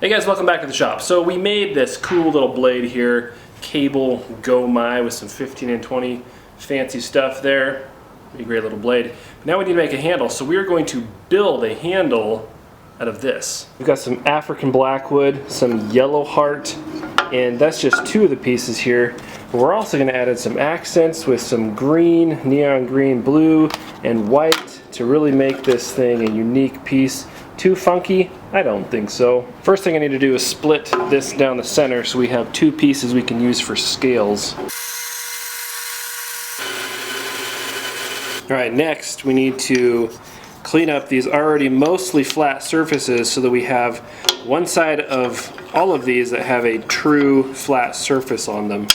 Hey guys, welcome back to the shop. So we made this cool little blade here, cable Go-Mai with some 15 and 20 fancy stuff there. Be a great little blade. Now we need to make a handle, so we're going to build a handle out of this. We've got some African blackwood, some yellow heart, and that's just two of the pieces here. We're also going to add in some accents with some green, neon green, blue, and white to really make this thing a unique piece. Too funky? I don't think so. First thing I need to do is split this down the center so we have two pieces we can use for scales. Alright, next we need to clean up these already mostly flat surfaces so that we have one side of all of these that have a true flat surface on them.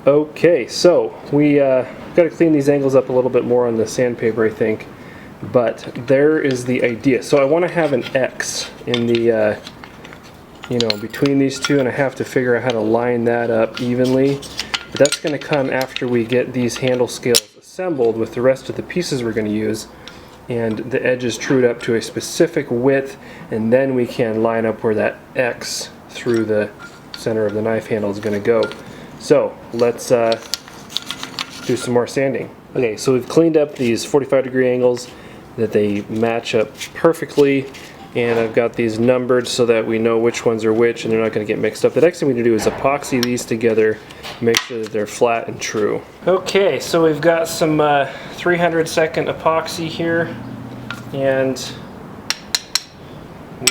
Okay, so we got to clean these angles up a little bit more on the sandpaper, I think. But there is the idea. So I want to have an X in the, between these two, and I have to figure out how to line that up evenly. But that's going to come after we get these handle scales assembled with the rest of the pieces we're going to use, and the edges trued up to a specific width, and then we can line up where that X through the center of the knife handle is going to go. So let's do some more sanding. Okay, so we've cleaned up these 45-degree angles that they match up perfectly, and I've got these numbered so that we know which ones are which and they're not going to get mixed up. The next thing we need to do is epoxy these together, make sure that they're flat and true. Okay, so we've got some 300-second epoxy here, and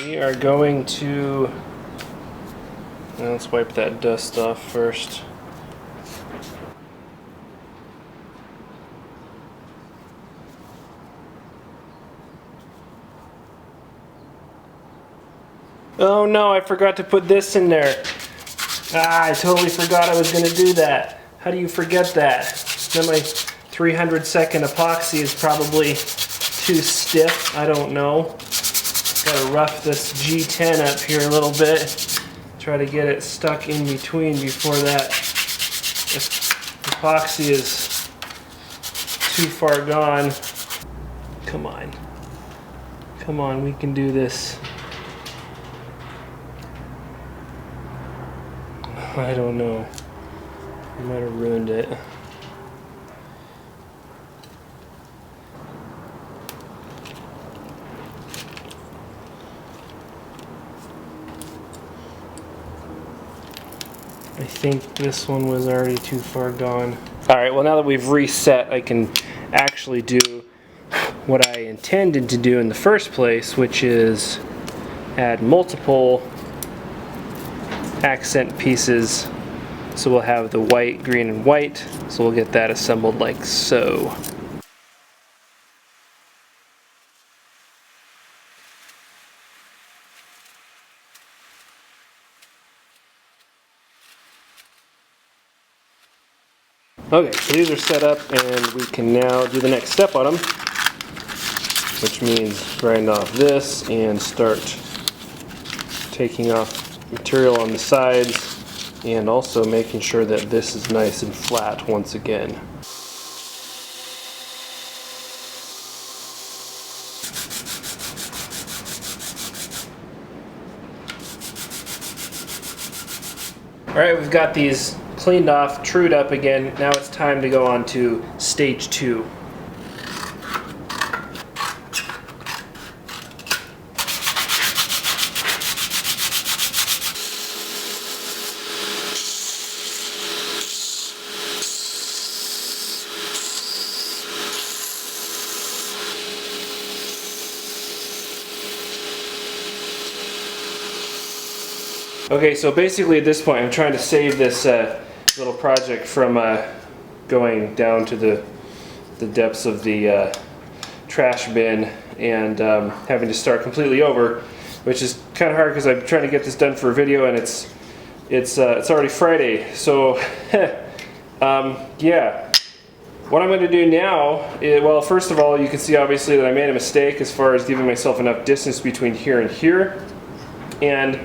we are going to, let's wipe that dust off first. Oh no, I forgot to put this in there. I totally forgot I was going to do that. How do you forget that? Then my 300-second epoxy is probably too stiff. I don't know. Got to rough this G10 up here a little bit. Try to get it stuck in between before that epoxy is too far gone. Come on. Come on, we can do this. I don't know. I might have ruined it. I think this one was already too far gone. Alright, well now that we've reset, I can actually do what I intended to do in the first place, which is add multiple accent pieces. So we'll have the white, green, and white. So we'll get that assembled like so. Okay, so these are set up, and we can now do the next step on them, which means grind off this and start taking off material on the sides, and also making sure that this is nice and flat once again. Alright, we've got these cleaned off, trued up again. Now it's time to go on to stage 2. Okay, so basically at this point I'm trying to save this little project from going down to the depths of the trash bin and having to start completely over, which is kind of hard because I'm trying to get this done for a video and it's already Friday. So yeah, what I'm going to do now is, well, first of all, you can see obviously that I made a mistake as far as giving myself enough distance between here and here, and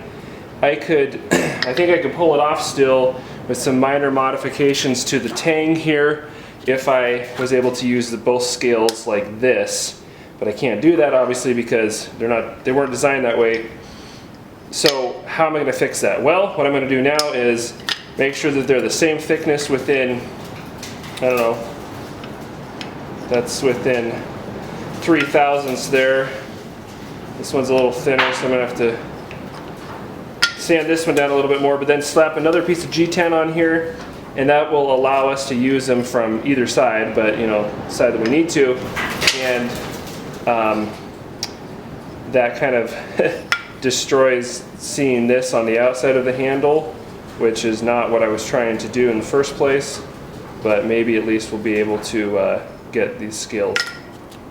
I think I could pull it off still with some minor modifications to the tang here if I was able to use both scales like this, but I can't do that obviously because they weren't designed that way. So how am I going to fix that? Well, what I'm going to do now is make sure that they're the same thickness within, I don't know, that's within 3/1000ths there. This one's a little thinner, so I'm going to have to sand this one down a little bit more, but then slap another piece of G10 on here, and that will allow us to use them from either side, but side that we need to, and that kind of destroys seeing this on the outside of the handle, which is not what I was trying to do in the first place, but maybe at least we'll be able to get these scales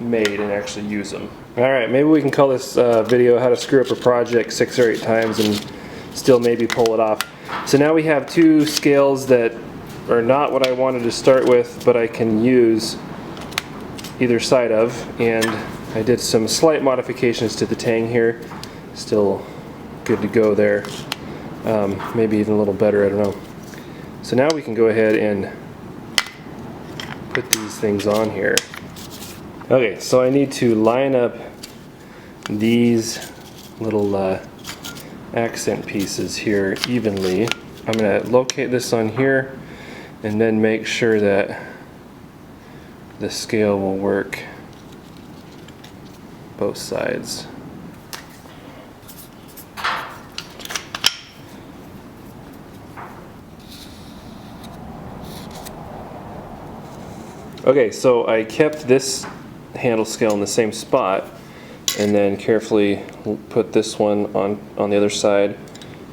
made and actually use them. Alright, maybe we can call this video how to screw up a project 6 or 8 times and still maybe pull it off. So now we have 2 scales that are not what I wanted to start with, but I can use either side of, and I did some slight modifications to the tang here. Still good to go there. Maybe even a little better, I don't know. So now we can go ahead and put these things on here. Okay, so I need to line up these little accent pieces here evenly. I'm going to locate this on here and then make sure that the scale will work both sides. Okay, so I kept this handle scale in the same spot and then carefully put this one on the other side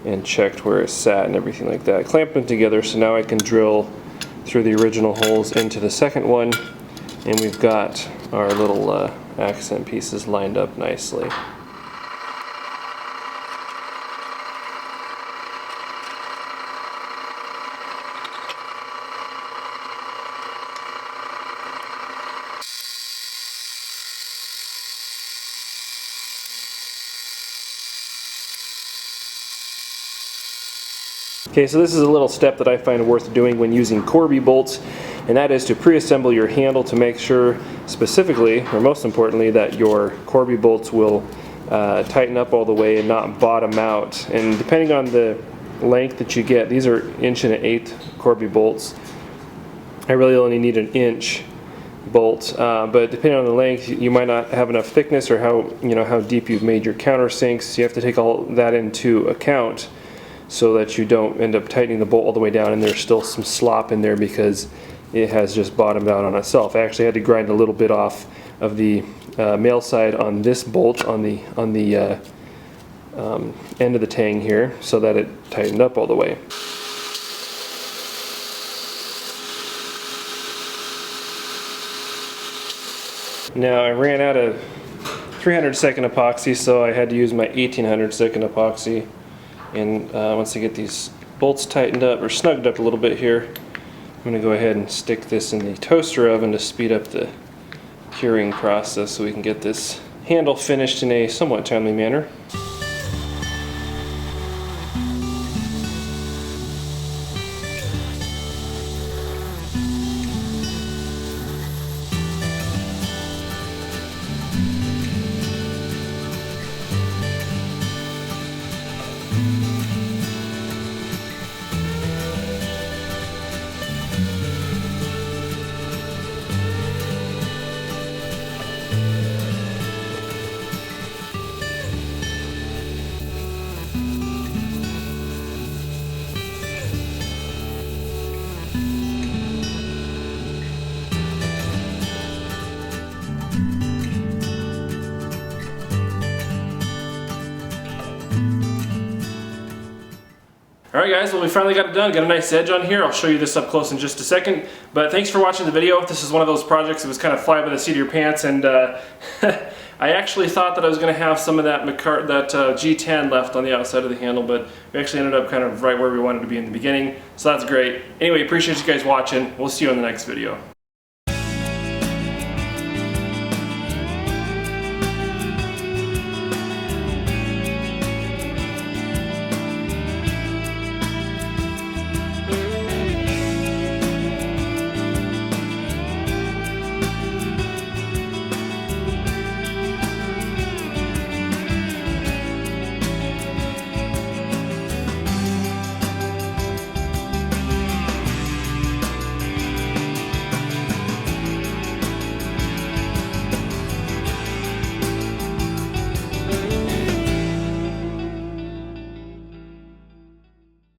and checked where it sat and everything like that. I clamped them together, so now I can drill through the original holes into the second one, and we've got our little accent pieces lined up nicely. Okay, so this is a little step that I find worth doing when using Corby bolts, and that is to pre-assemble your handle to make sure specifically, or most importantly, that your Corby bolts will tighten up all the way and not bottom out. And depending on the length that you get, these are 1.125" Corby bolts. I really only need an inch bolt, but depending on the length, you might not have enough thickness or how deep you've made your countersinks. You have to take all that into account so that you don't end up tightening the bolt all the way down and there's still some slop in there because it has just bottomed out on itself. I actually had to grind a little bit off of the male side on this bolt on the end of the tang here so that it tightened up all the way. Now I ran out of 300-second epoxy, so I had to use my 1800-second epoxy. And once I get these bolts tightened up or snugged up a little bit here, I'm going to go ahead and stick this in the toaster oven to speed up the curing process so we can get this handle finished in a somewhat timely manner. Alright guys, well we finally got it done. Got a nice edge on here. I'll show you this up close in just a second. But thanks for watching the video. This is one of those projects that was kind of fly by the seat of your pants, and I actually thought that I was going to have some of that G10 left on the outside of the handle, but we actually ended up kind of right where we wanted to be in the beginning, so that's great. Anyway, appreciate you guys watching. We'll see you in the next video.